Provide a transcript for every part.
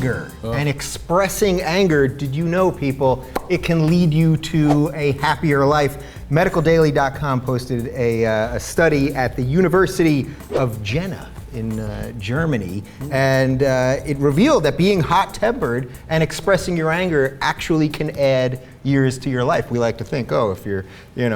anger and expressing anger. Did you know, people, it can lead you to a happier life? MedicalDaily.com posted a study at the University of Jena in Germany, and it revealed that being hot-tempered and expressing your anger actually can add years to your life. We like to think, oh, if you're,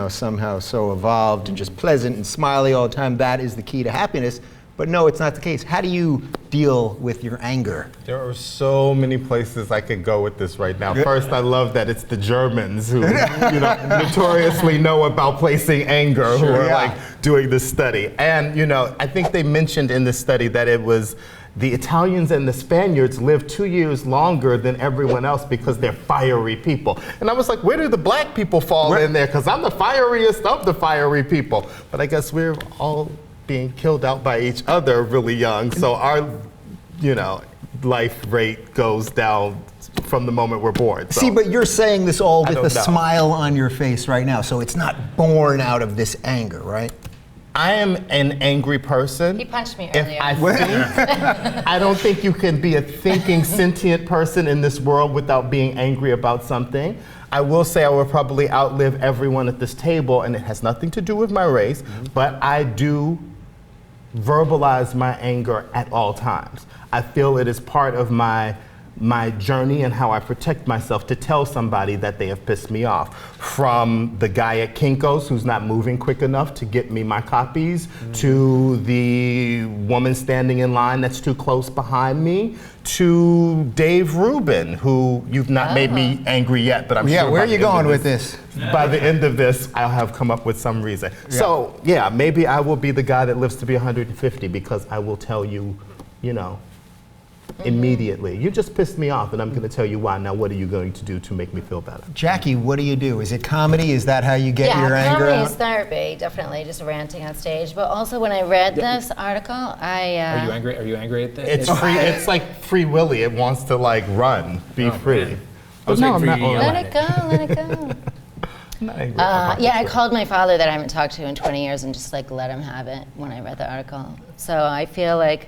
somehow so evolved and just pleasant and smiley all the time, that is the key to happiness. But no, it's not the case. How do you deal with your anger? There are so many places I could go with this right now. First, I love that it's the Germans who, notoriously know about placing anger, who are doing this study. And, I think they mentioned in this study that it was the Italians and the Spaniards lived 2 years longer than everyone else because they're fiery people. And I was like, where do the black people fall in there? Because I'm the fieriest of the fiery people. But I guess we're all being killed out by each other really young, so our, life rate goes down from the moment we're born. So. See, but you're saying this all with a smile on your face right now, so it's not born out of this anger, right? I am an angry person. He punched me earlier. I don't think you can be a thinking, sentient person in this world without being angry about something. I will say I will probably outlive everyone at this table, and it has nothing to do with my race, but I do verbalize my anger at all times. I feel it is part of my journey and how I protect myself to tell somebody that they have pissed me off. From the guy at Kinko's who's not moving quick enough to get me my copies, to the woman standing in line that's too close behind me, to Dave Rubin, who you've not made me angry yet, but I'm sure. Yeah, where are you going with this? By the end of this, I'll have come up with some reason. Yeah. So, maybe I will be the guy that lives to be 150 because I will tell you, immediately. You just pissed me off, and I'm going to tell you why. Now, what are you going to do to make me feel better? Jackie, what do you do? Is it comedy? Is that how you get your anger out? Yeah, comedy is therapy, definitely, just ranting on stage. But also, when I read this article, Are you angry? Are you angry at this? It's free. It's like Free Willy. It wants to run, be free. But no, I'm not. Let it go. I called my father that I haven't talked to in 20 years and just let him have it when I read the article. So I feel like,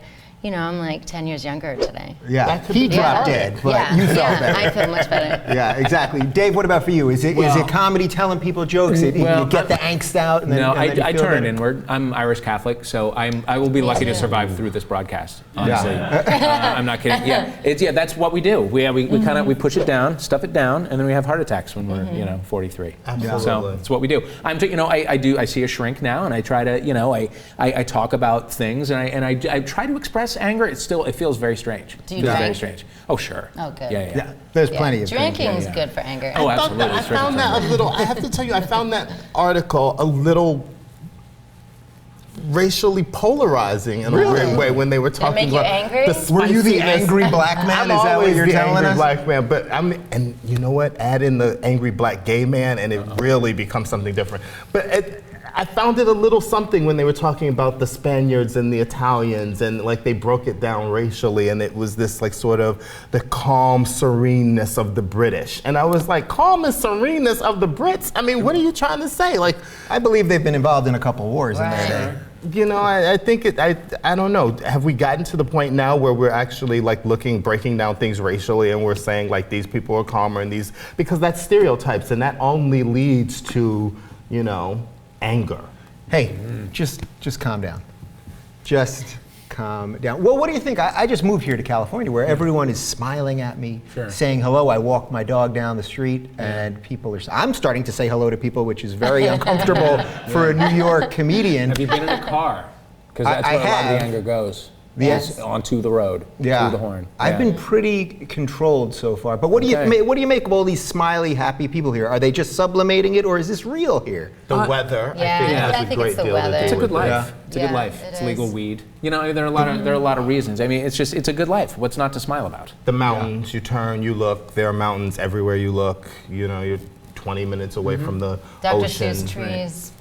I'm like 10 years younger today. Yeah, he dropped dead, but you felt better. I feel much better. Yeah, exactly. Dave, what about for you? Is it comedy, telling people jokes? You get the angst out, and then I turn it inward. I'm Irish Catholic, so I will be lucky to survive through this broadcast. Honestly, I'm not kidding. Yeah, that's what we do. We push it down, stuff it down, and then we have heart attacks when we're 43. Absolutely. So that's what we do. I see a shrink now, and I try to I talk about things, and I try to express anger. It feels very strange. Do you drink? Very strange. Oh, sure. Oh, good. Yeah. There's plenty of drinking is good for anger. Oh, absolutely. I found that a little. I have to tell you, I found that article a little racially polarizing in a weird way when they were talking about angry? Were you the angry black man? Is that what you're telling us? Black man, but and you know what? Add in the angry black gay man, and it really becomes something different. But I found it a little something when they were talking about the Spaniards and the Italians, and they broke it down racially, and it was this sort of the calm sereneness of the British. And I was like, calm and sereneness of the Brits? I mean, what are you trying to say? I believe they've been involved in a couple wars in their day. I think I don't know. Have we gotten to the point now where we're actually breaking down things racially, and we're saying these people are calmer and these, because that's stereotypes, and that only leads to, anger. Hey, just calm down. Just calm down. Well, what do you think? I just moved here to California where everyone is smiling at me, saying hello. I walked my dog down the street, and people are. I'm starting to say hello to people, which is very uncomfortable for a New York comedian. Have you been in a car? Because that's where a lot of the anger goes. Yes, onto the road, through the horn. I've been pretty controlled so far. But what do you make of all these smiley, happy people here? Are they just sublimating it, or is this real here? The weather, I think it's the weather. It's a good life. Yeah. It's a good life. It's legal weed. There are a lot of reasons. I mean, it's a good life. What's not to smile about? The mountains. You turn, you look. There are mountains everywhere you look. You're 20 minutes away from the Dr. ocean. Seuss trees.